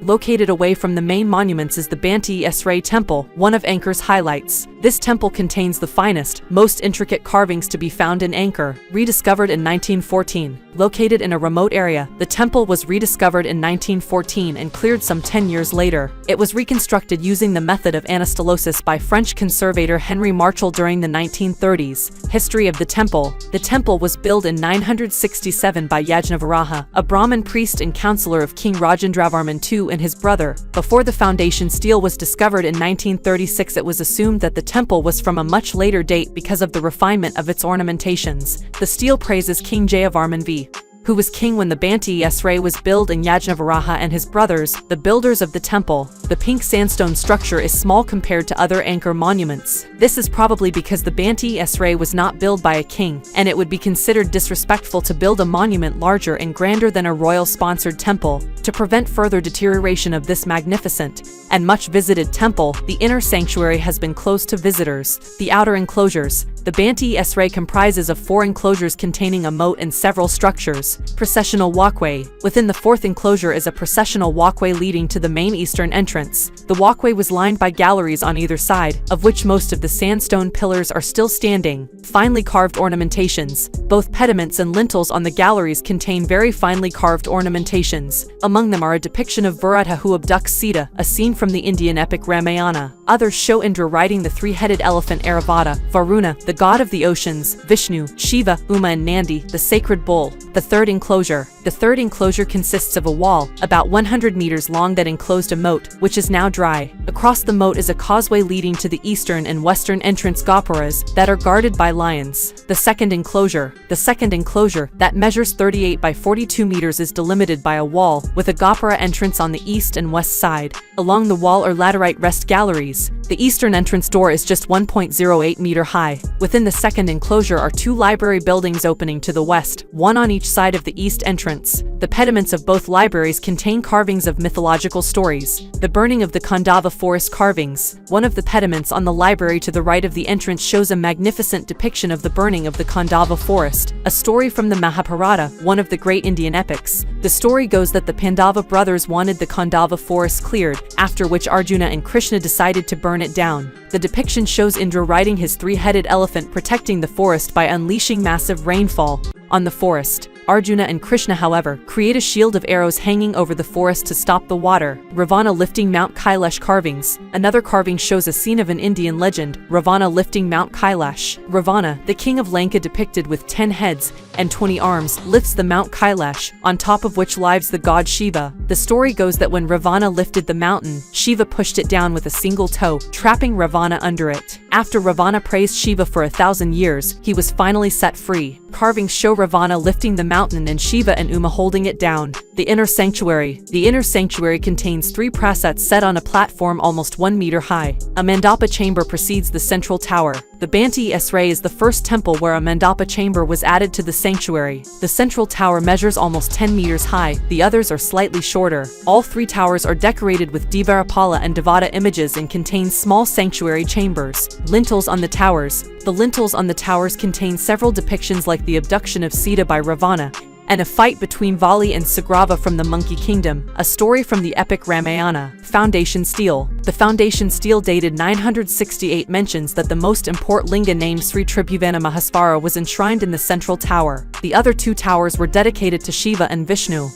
Located away from the main monuments is the Banteay Srei Temple, one of Angkor's highlights. This temple contains the finest, most intricate carvings to be found in Angkor. Rediscovered in 1914. Located in a remote area, the temple was rediscovered in 1914 and cleared some 10 years later. It was reconstructed using the method of anastylosis by French conservator Henry Marchal during the 1930s. History of the temple. The temple was built in 967 by Yajnavarman, a Brahmin priest and counselor of King Rajendravarman II and his brother. Before the foundation stele was discovered in 1936, it was assumed that the temple was from a much later date because of the refinement of its ornamentations. The stele praises King Jayavarman V, who was king when the Banteay Srei was built, and Yajnavarman and his brothers, the builders of the temple. The pink sandstone structure is small compared to other Angkor monuments. This is probably because the Banteay Srei was not built by a king, and it would be considered disrespectful to build a monument larger and grander than a royal-sponsored temple. To prevent further deterioration of this magnificent and much-visited temple, the inner sanctuary has been closed to visitors. The outer enclosures. The Banteay Srei comprises of 4 enclosures containing a moat and several structures. Processional walkway. Within the 4th enclosure is a processional walkway leading to the main eastern entrance. The walkway was lined by galleries on either side, of which most of the sandstone pillars are still standing. Finely carved ornamentations. Both pediments and lintels on the galleries contain very finely carved ornamentations. Among them are a depiction of Bharata who abducts Sita, a scene from the Indian epic Ramayana. Others show Indra riding the 3-headed elephant Airavata, Varuna, the god of the oceans, Vishnu, Shiva, Uma and Nandi, the sacred bull. The 3rd enclosure. The 3rd enclosure consists of a wall, about 100 meters long, that enclosed a moat, which is now dry. Across the moat is a causeway leading to the eastern and western entrance gopuras that are guarded by lions. The 2nd enclosure. The 2nd enclosure, that measures 38 by 42 meters, is delimited by a wall, with a gopura entrance on the east and west side. Along the wall are laterite rest galleries. The eastern entrance door is just 1.08 meter high. Within the 2nd enclosure are 2 library buildings opening to the west, one on each side of the east entrance. The pediments of both libraries contain carvings of mythological stories. The burning of the Khandava forest carvings. One of the pediments on the library to the right of the entrance shows a magnificent depiction of the burning of the Khandava forest, a story from the Mahabharata, one of the great Indian epics. The story goes that the Pandava brothers wanted the Khandava forest cleared, after which Arjuna and Krishna decided to burn it down. The depiction shows Indra riding his 3-headed elephant protecting the forest by unleashing massive rainfall on the forest. Arjuna and Krishna, however, create a shield of arrows hanging over the forest to stop the water. Ravana lifting Mount Kailash carvings. Another carving shows a scene of an Indian legend, Ravana lifting Mount Kailash. Ravana, the king of Lanka depicted with 10 heads and 20 arms, lifts the Mount Kailash, on top of which lives the god Shiva. The story goes that when Ravana lifted the mountain, Shiva pushed it down with a single toe, trapping Ravana under it. After Ravana praised Shiva for 1,000 years, he was finally set free. Carvings show Ravana lifting the mountain and Shiva and Uma holding it down. The inner sanctuary. The inner sanctuary contains 3 prasats set on a platform almost 1 meter high. A mandapa chamber precedes the central tower. The Banteay Srei is the first temple where a mandapa chamber was added to the sanctuary. The central tower measures almost 10 meters high, the others are slightly shorter. All 3 towers are decorated with Dvarapala and Devata images and contain small sanctuary chambers. Lintels on the towers. The lintels on the towers contain several depictions like the abduction of Sita by Ravana, and a fight between Vali and Sugrava from the Monkey Kingdom, a story from the epic Ramayana. Foundation stele. The foundation stele dated 968 mentions that the most important linga named Sri Tribhuvana Mahasvara was enshrined in the central tower. The other 2 towers were dedicated to Shiva and Vishnu.